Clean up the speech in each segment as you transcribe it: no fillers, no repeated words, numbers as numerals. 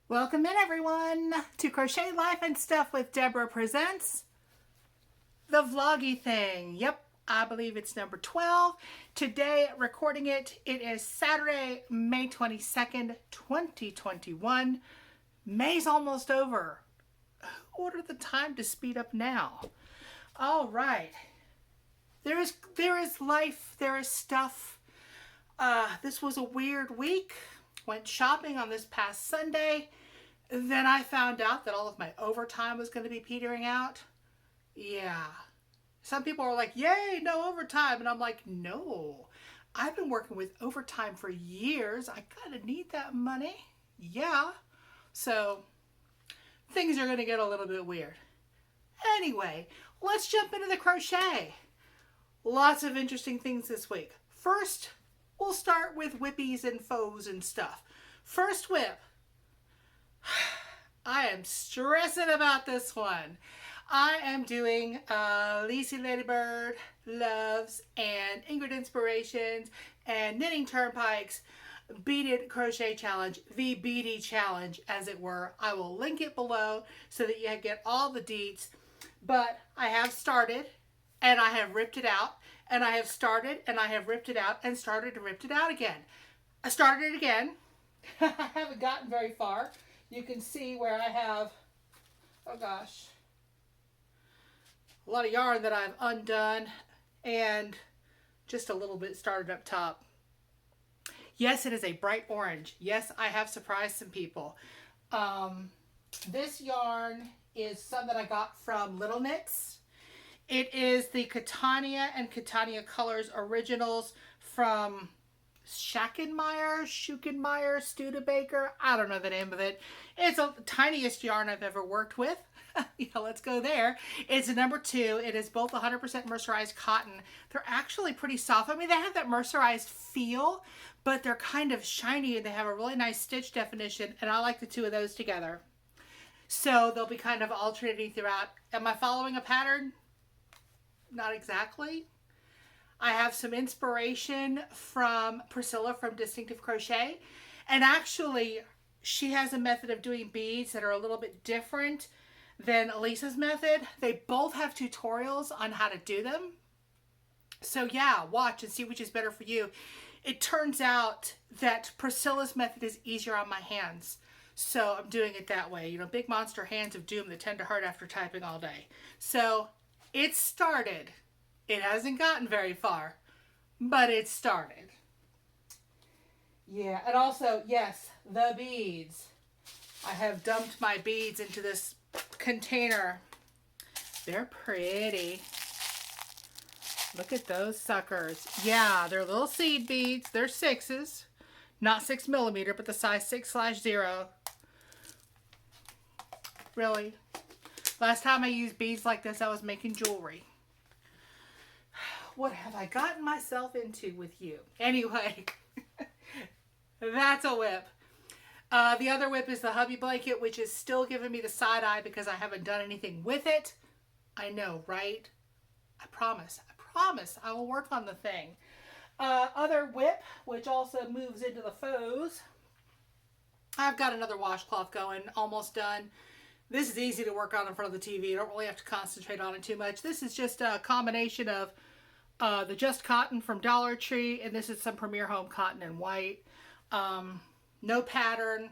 Welcome in everyone to Crochet Life and Stuff with Debra presents the Vloggy thing. Yep, I believe it's number 12. Today, recording it, it is Saturday, May 22nd, 2021. May's almost over. Who ordered the time to speed up now? All right. There is life, there is stuff. This was a weird week. Went shopping on this past Sunday. Then I found out that all of my overtime was going to be petering out. Yeah. Some people are like, yay, no overtime. And I'm like, no. I've been working with overtime for years. I kind of need that money. Yeah. So things are going to get a little bit weird. Anyway, let's jump into the crochet. Lots of interesting things this week. First, we'll start with whippies and faux and stuff. First whip. I am stressing about this one. I am doing LadybirD Loves and Ingrid Inspirations and Knitting Turnpikes Beaded Crochet Challenge, the Beady Challenge as it were. I will link it below so that you get all the deets. But I have started and I have ripped it out. And I have started and I have ripped it out and started and ripped it out again. I started it again. I haven't gotten very far. You can see where I have, oh gosh, a lot of yarn that I've undone and just a little bit started up top. Yes, it is a bright orange. Yes, I have surprised some people. This yarn is some that I got from Little Knits. It is the Catania and Catania Colors Originals from Schackenmeyer, Studebaker. I don't know the name of it. It's the tiniest yarn I've ever worked with. Yeah, let's go there. It's a number 2. It is both 100% mercerized cotton. They're actually pretty soft. I mean, they have that mercerized feel, but they're kind of shiny and they have a really nice stitch definition, and I like the two of those together. So they'll be kind of alternating throughout. Am I following a pattern? Not exactly. I have some inspiration from Priscilla from Distinctive Crochet, and actually she has a method of doing beads that are a little bit different than Elisa's method. They both have tutorials on how to do them. So yeah, watch and see which is better for you. It turns out that Priscilla's method is easier on my hands. So I'm doing it that way. You know, big monster hands of doom that tend to hurt after typing all day. So it started. It hasn't gotten very far, but it started. Yeah, and also, yes, the beads. I have dumped my beads into this container. They're pretty. Look at those suckers. Yeah, they're little seed beads. They're 6s. Not 6mm, but the size 6/0. Really. Last time I used beads like this, I was making jewelry. What have I gotten myself into with you? Anyway, that's a whip. The other whip is the Hubby Blanket, which is still giving me the side eye because I haven't done anything with it. I know, right? I promise I will work on the thing. Other whip, which also moves into the faux. I've got another washcloth going, almost done. This is easy to work on in front of the TV. You don't really have to concentrate on it too much. This is just a combination of the Just Cotton from Dollar Tree, and this is some Premier Home cotton in white. No pattern.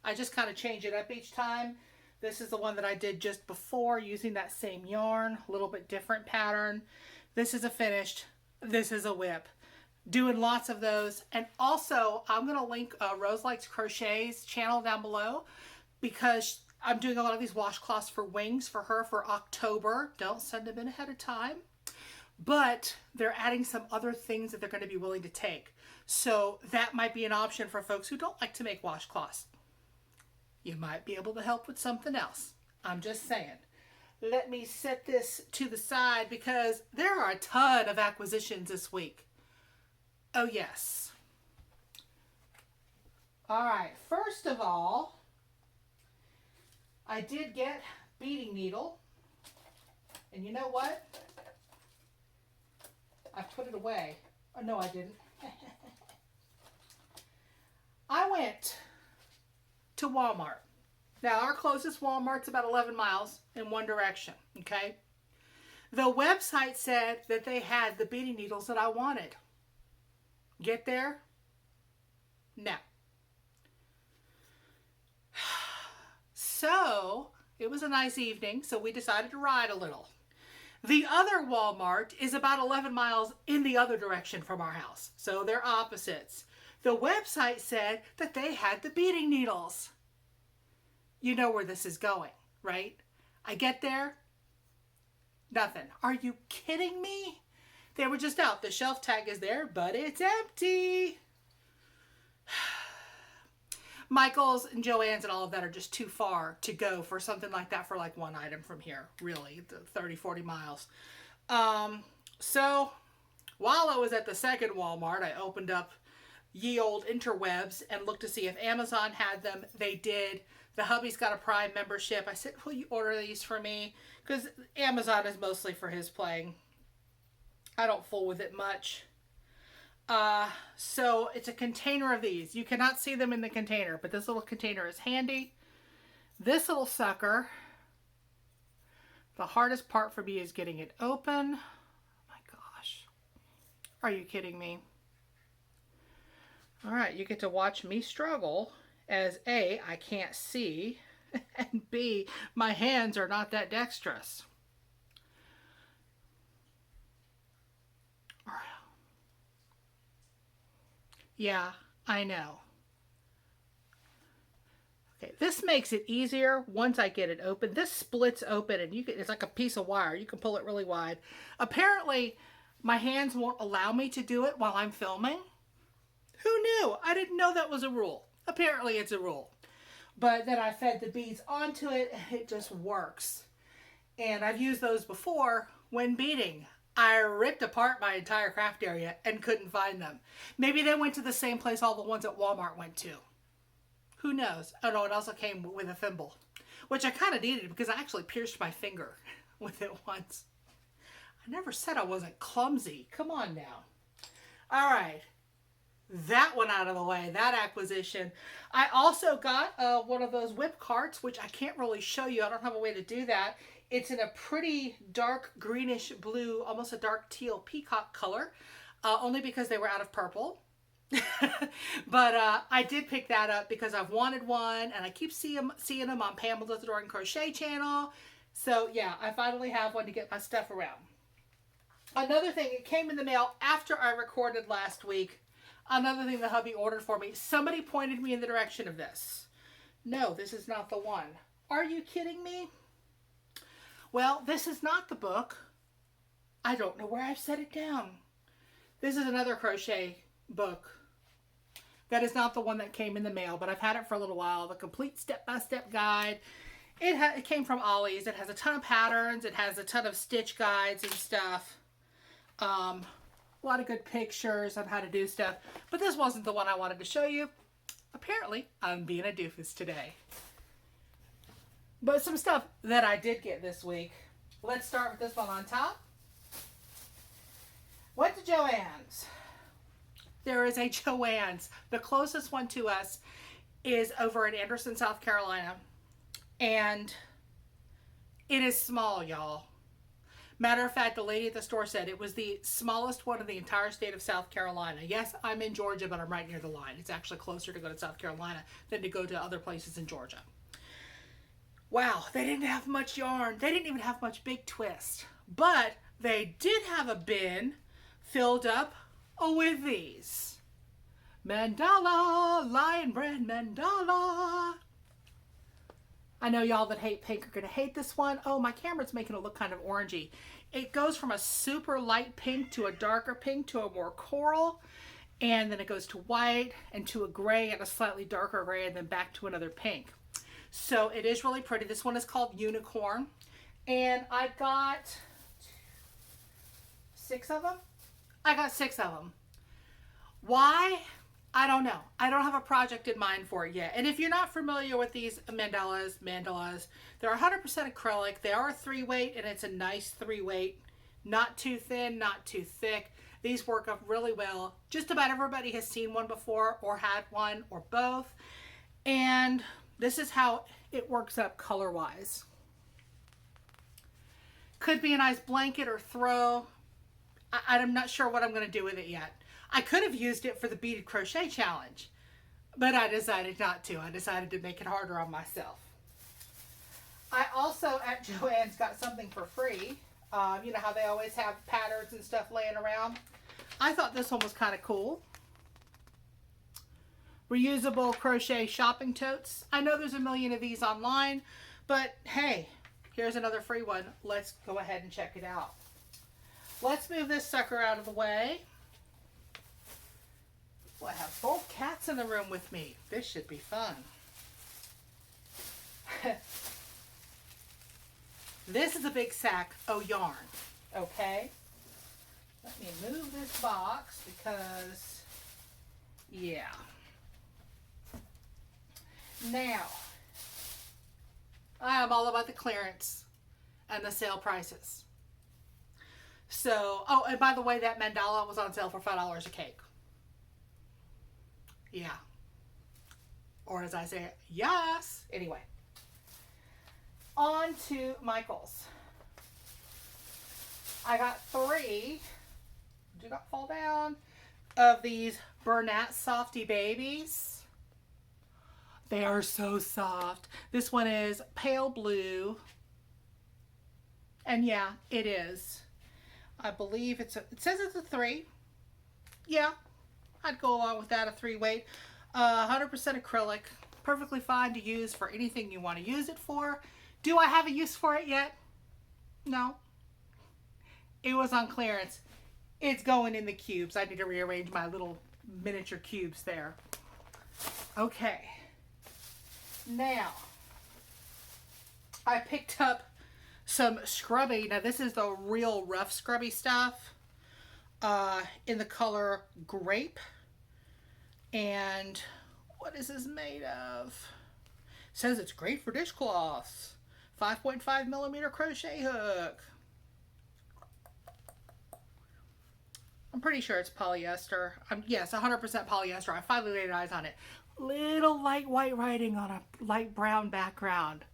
I just kind of change it up each time. This is the one that I did just before using that same yarn, a little bit different pattern. This is a finished. This is a whip. Doing lots of those. And also, I'm going to link Rose Likes Crochet's channel down below because I'm doing a lot of these washcloths for wings for her for October. Don't send them in ahead of time. But they're adding some other things that they're going to be willing to take. So that might be an option for folks who don't like to make washcloths. You might be able to help with something else. I'm just saying. Let me set this to the side because there are a ton of acquisitions this week. Oh yes. All right. First of all, I did get beading needle. And you know what? I put it away. Oh, no, I didn't. I went to Walmart. Now, our closest Walmart's about 11 miles in one direction, okay? The website said that they had the beading needles that I wanted. Get there? No. So, it was a nice evening, so we decided to ride a little. The other Walmart is about 11 miles in the other direction from our house, so they're opposites. The website said that they had the beading needles. You know where this is going, right? I get there, nothing. Are you kidding me? They were just out. The shelf tag is there, but it's empty. Michael's and JoAnn's and all of that are just too far to go for something like that for like one item from here, really, 30, 40 miles. So while I was at the second Walmart, I opened up ye old interwebs and looked to see if Amazon had them. They did. The hubby's got a Prime membership. I said, will you order these for me? Because Amazon is mostly for his playing. I don't fool with it much. So it's a container of these. You cannot see them in the container, but this little container is handy. This little sucker, the hardest part for me is getting it open. Oh my gosh. Are you kidding me? All right, you get to watch me struggle as A, I can't see, and B, my hands are not that dexterous. Yeah, I know. Okay, this makes it easier once I get it open. This splits open and it's like a piece of wire. You can pull it really wide. Apparently, my hands won't allow me to do it while I'm filming. Who knew? I didn't know that was a rule. Apparently, it's a rule. But then I fed the beads onto it and it just works. And I've used those before when beading. I ripped apart my entire craft area and couldn't find them. Maybe they went to the same place all the ones at Walmart went to. Who knows? Oh no, it also came with a thimble, which I kind of needed because I actually pierced my finger with it once. I never said I wasn't clumsy. Come on now. All right. That one out of the way, that acquisition. I also got one of those whip carts, which I can't really show you. I don't have a way to do that. It's in a pretty dark greenish blue, almost a dark teal peacock color, only because they were out of purple. But I did pick that up because I've wanted one, and I keep seeing them on Pamela's Adoring Crochet channel. So yeah, I finally have one to get my stuff around. Another thing, it came in the mail after I recorded last week. Another thing the hubby ordered for me. Somebody pointed me in the direction of this. No, this is not the one. Are you kidding me? Well, this is not the book. I don't know where I've set it down. This is another crochet book. That is not the one that came in the mail, but I've had it for a little while. The complete step-by-step guide. It came from Ollie's. It has a ton of patterns. It has a ton of stitch guides and stuff. A lot of good pictures on how to do stuff. But this wasn't the one I wanted to show you. Apparently, I'm being a doofus today. But some stuff that I did get this week. Let's start with this one on top. Went to JoAnn's. There is a JoAnn's. The closest one to us is over in Anderson, South Carolina. And it is small, y'all. Matter of fact, the lady at the store said it was the smallest one in the entire state of South Carolina. Yes, I'm in Georgia, but I'm right near the line. It's actually closer to go to South Carolina than to go to other places in Georgia. Wow, they didn't have much yarn. They didn't even have much big twist. But they did have a bin filled up with these. Mandala, lion brand mandala. I know y'all that hate pink are going to hate this one. Oh, my camera's making it look kind of orangey. It goes from a super light pink to a darker pink to a more coral. And then it goes to white and to a gray and a slightly darker gray and then back to another pink. So it is really pretty. This one is called Unicorn. And I got 6 of them. I got 6 of them. Why? I don't know. I don't have a project in mind for it yet. And if you're not familiar with these mandalas, they're 100% acrylic. They are a 3-weight, and it's a nice 3-weight. Not too thin, not too thick. These work up really well. Just about everybody has seen one before or had one or both. And This is how it works up color-wise. Could be a nice blanket or throw. I'm not sure what I'm going to do with it yet. I could have used it for the Beady Crochet Challenge, but I decided not to. I decided to make it harder on myself. I also, at JoAnn's, got something for free. You know how they always have patterns and stuff laying around? I thought this one was kind of cool. Reusable crochet shopping totes. I know there's a million of these online, but hey, here's another free one. Let's go ahead and check it out. Let's move this sucker out of the way. Well, I have both cats in the room with me. This should be fun. This is a big sack of yarn, okay? Let me move this box because, yeah. Now, I am all about the clearance and the sale prices. So, oh, and by the way, that mandala was on sale for $5 a cake. Yeah. Or as I say, yes. Anyway. On to Michael's. I got 3, do not fall down, of these Bernat Softie babies. They are so soft. This one is pale blue. And yeah, it is. I believe it says it's a 3. Yeah, I'd go along with that, a 3 weight. 100% acrylic. Perfectly fine to use for anything you want to use it for. Do I have a use for it yet? No. It was on clearance. It's going in the cubes. I need to rearrange my little miniature cubes there. Okay. Now, I picked up some scrubby. Now, this is the real rough scrubby stuff in the color grape. And what is this made of? It says it's great for dishcloths. 5.5 millimeter crochet hook. I'm pretty sure it's polyester. Yes, 100% polyester. I finally laid eyes on it. Little light white writing on a light brown background.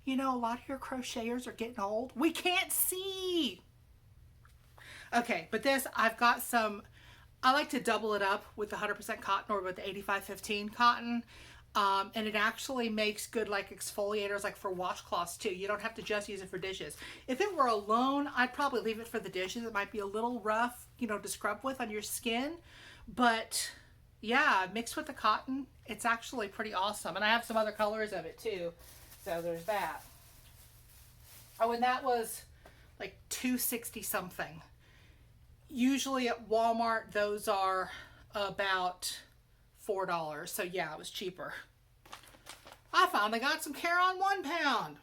You know, a lot of your crocheters are getting old. We can't see. Okay, but this, I've got some, I like to double it up with the 100% cotton or with the 85-15 cotton. And it actually makes good like exfoliators like for washcloths too. You don't have to just use it for dishes. If it were alone, I'd probably leave it for the dishes. It might be a little rough, you know, to scrub with on your skin. But yeah, mixed with the cotton, it's actually pretty awesome. And I have some other colors of it too. So there's that. Oh, and that was like $2.60 something. Usually at Walmart, those are about $4. So yeah, it was cheaper. I finally got some Care-On 1 pound.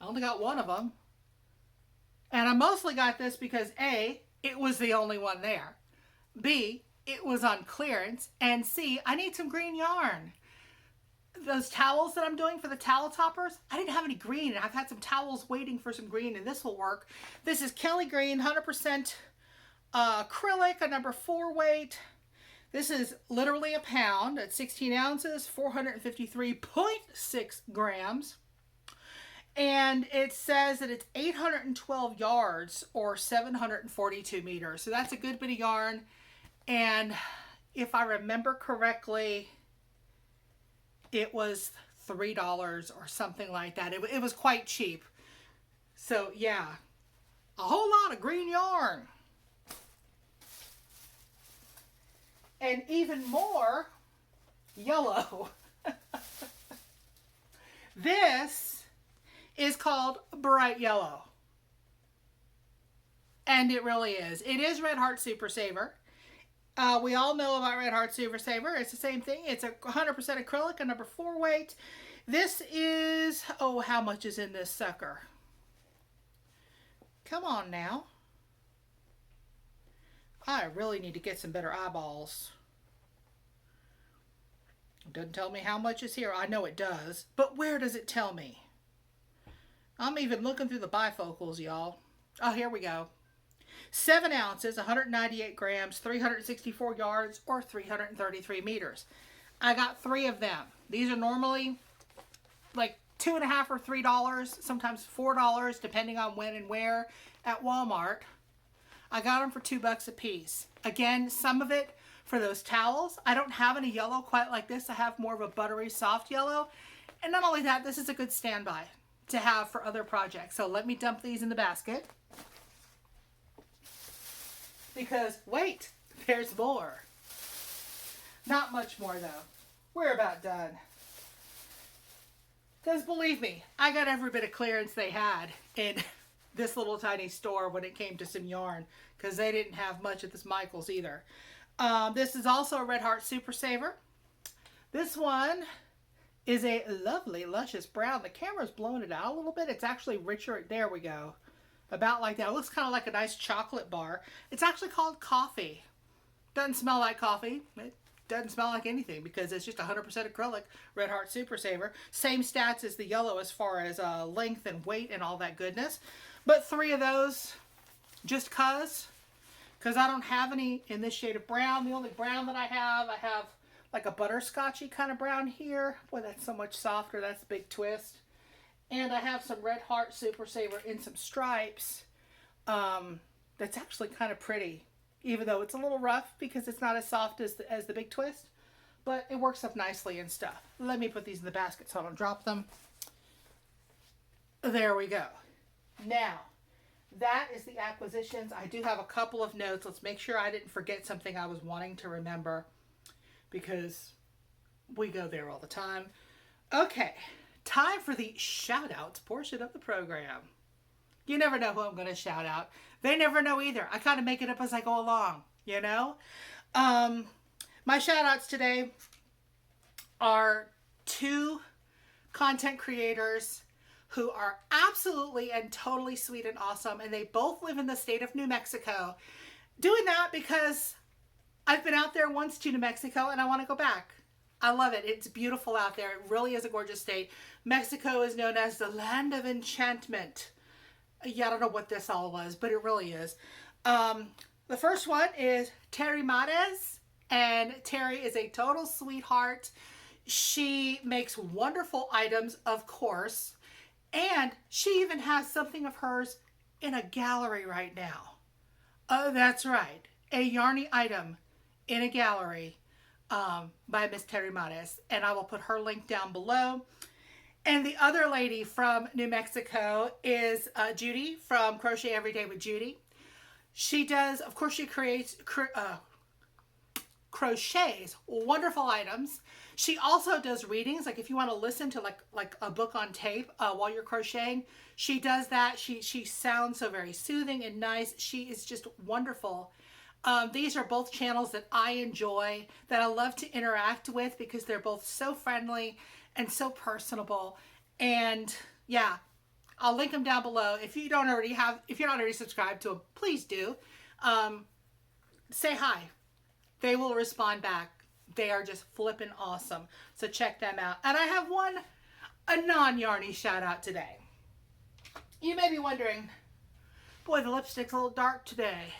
I only got one of them. And I mostly got this because A, it was the only one there. B, it was on clearance. And C, I need some green yarn. Those towels that I'm doing for the towel toppers, I didn't have any green. And I've had some towels waiting for some green, and this will work. This is Kelly Green, 100% acrylic, a number 4 weight. This is literally a pound at 16 ounces, 453.6 grams. And it says that it's 812 yards or 742 meters. So that's a good bit of yarn. And if I remember correctly, it was $3 or something like that. It was quite cheap. So yeah, a whole lot of green yarn. And even more yellow. This is called bright yellow. And it really is. It is Red Heart Super Saver. We all know about Red Heart Super Saver. It's the same thing. It's a 100% acrylic, a number 4 weight. This is, oh, how much is in this sucker? Come on now. I really need to get some better eyeballs. It doesn't tell me how much is here. I know it does, but where does it tell me? I'm even looking through the bifocals, y'all. Oh, here we go. 7 ounces, 198 grams, 364 yards, or 333 meters. I got 3 of them. These are normally like $2.50 or $3, sometimes $4, depending on when and where at Walmart. I got them for $2 a piece. Again, some of it for those towels. I don't have any yellow quite like this. I have more of a buttery soft yellow. And not only that, this is a good standby to have for other projects. So let me dump these in the basket. Because, wait, there's more. Not much more though. We're about done. Because believe me, I got every bit of clearance they had in this little tiny store when it came to some yarn. Because they didn't have much at this Michael's either. This is also a Red Heart Super Saver. This one is a lovely, luscious brown. The camera's blowing it out a little bit. It's actually richer. There we go. About like that. It looks kind of like a nice chocolate bar. It's actually called coffee. Doesn't smell like coffee. It doesn't smell like anything because it's just 100% acrylic Red Heart Super Saver. Same stats as the yellow as far as length and weight and all that goodness. But 3 of those just because I don't have any in this shade of brown. The only brown that I have like a butterscotchy kind of brown here. Boy, that's so much softer. That's a big twist. And I have some Red Heart Super Saver in some stripes. That's actually kind of pretty. Even though it's a little rough because it's not as soft as the big twist. But it works up nicely and stuff. Let me put these in the basket so I don't drop them. There we go. Now, that is the acquisitions. I do have a couple of notes. Let's make sure I didn't forget something I was wanting to remember. Because we go there all the time. Okay, time for the shout outs portion of the program. You never know who I'm going to shout out. They never know either. I kind of make it up as I go along, you know. My shout outs today are 2 content creators who are absolutely and totally sweet and awesome. And they both live in the state of New Mexico. Doing that because I've been out there once to New Mexico and I want to go back. I love it. It's beautiful out there. It really is a gorgeous state. Mexico is known as the land of enchantment. Yeah, I don't know what this all was, but it really is. The first one is Terry Mares, and Terry is a total sweetheart. She makes wonderful items, of course, and she even has something of hers in a gallery right now. Oh, that's right. A yarny item in a gallery by Miss Terry Mares, and I will put her link down below. And the other lady from New Mexico is Judy from Crochet Every Day with Judy. She does, of course, she crochets wonderful items. She also does readings, like if you want to listen to like a book on tape while you're crocheting, she does that. She sounds so very soothing and nice. She is just wonderful. These are both channels that I enjoy, that I love to interact with because they're both so friendly and so personable. And yeah, I'll link them down below. If you're not already subscribed to them, please do. Say hi. They will respond back. They are just flippin' awesome. So check them out. And I have a non-yarny shout out today. You may be wondering, boy, the lipstick's a little dark today.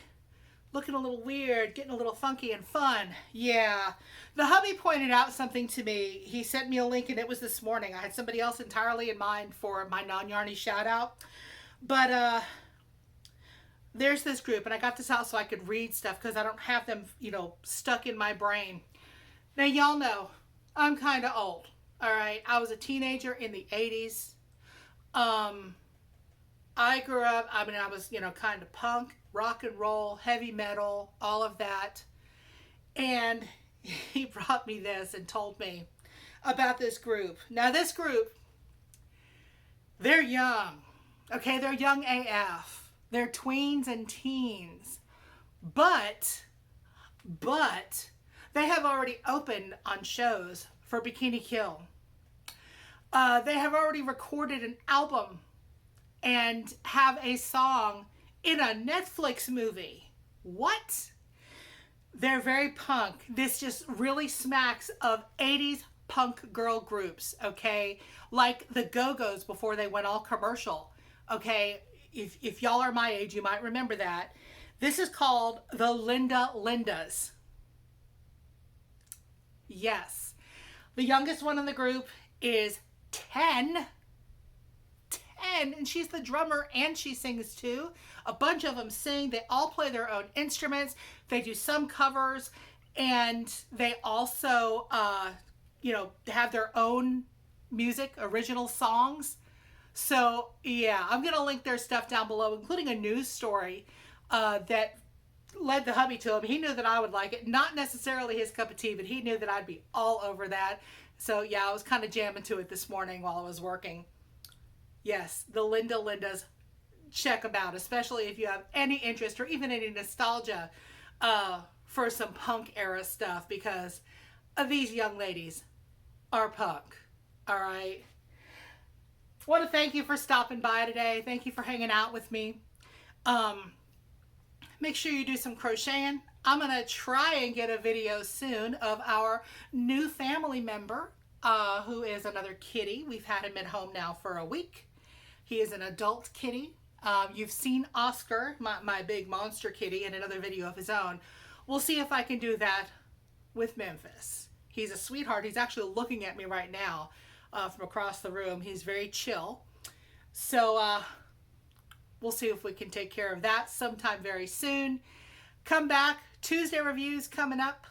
Looking a little weird, getting a little funky and fun. Yeah. The hubby pointed out something to me. He sent me a link and it was this morning. I had somebody else entirely in mind for my non-yarny shout out. But there's this group, and I got this out so I could read stuff because I don't have them, stuck in my brain. Now, y'all know I'm kind of old. All right. I was a teenager in the 80s. I grew up, I was, kind of punk, rock and roll, heavy metal, all of that. And he brought me this and told me about this group. Now, this group, they're young. Okay, they're young AF. They're tweens and teens. But they have already opened on shows for Bikini Kill. They have already recorded an album and have a song in a Netflix movie. What? They're very punk. This just really smacks of 80s punk girl groups, okay? Like the Go-Go's before they went all commercial, okay? If y'all are my age, you might remember that. This is called the Linda Lindas. Yes. The youngest one in the group is 10. And she's the drummer and she sings too. A bunch of them sing. They all play their own instruments. They do some covers, and they also, you know, have their own music, original songs. So yeah, I'm going to link their stuff down below, including a news story that led the hubby to him. He knew that I would like it. Not necessarily his cup of tea, but he knew that I'd be all over that. So yeah, I was kind of jamming to it this morning while I was working. Yes, the Lindas, check them out, especially if you have any interest or even any nostalgia for some punk era stuff, because these young ladies are punk. All right. I want to thank you for stopping by today. Thank you for hanging out with me. Make sure you do some crocheting. I'm going to try and get a video soon of our new family member, who is another kitty. We've had him at home now for a week. He is an adult kitty. You've seen Oscar, my big monster kitty, in another video of his own. We'll see if I can do that with Memphis. He's a sweetheart. He's actually looking at me right now from across the room. He's very chill. So we'll see if we can take care of that sometime very soon. Come back. Tuesday reviews coming up.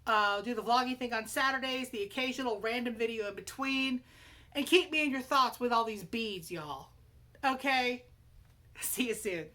I'll do the vloggy thing on Saturdays, the occasional random video in between. And keep me in your thoughts with all these beads, y'all. Okay? See you soon.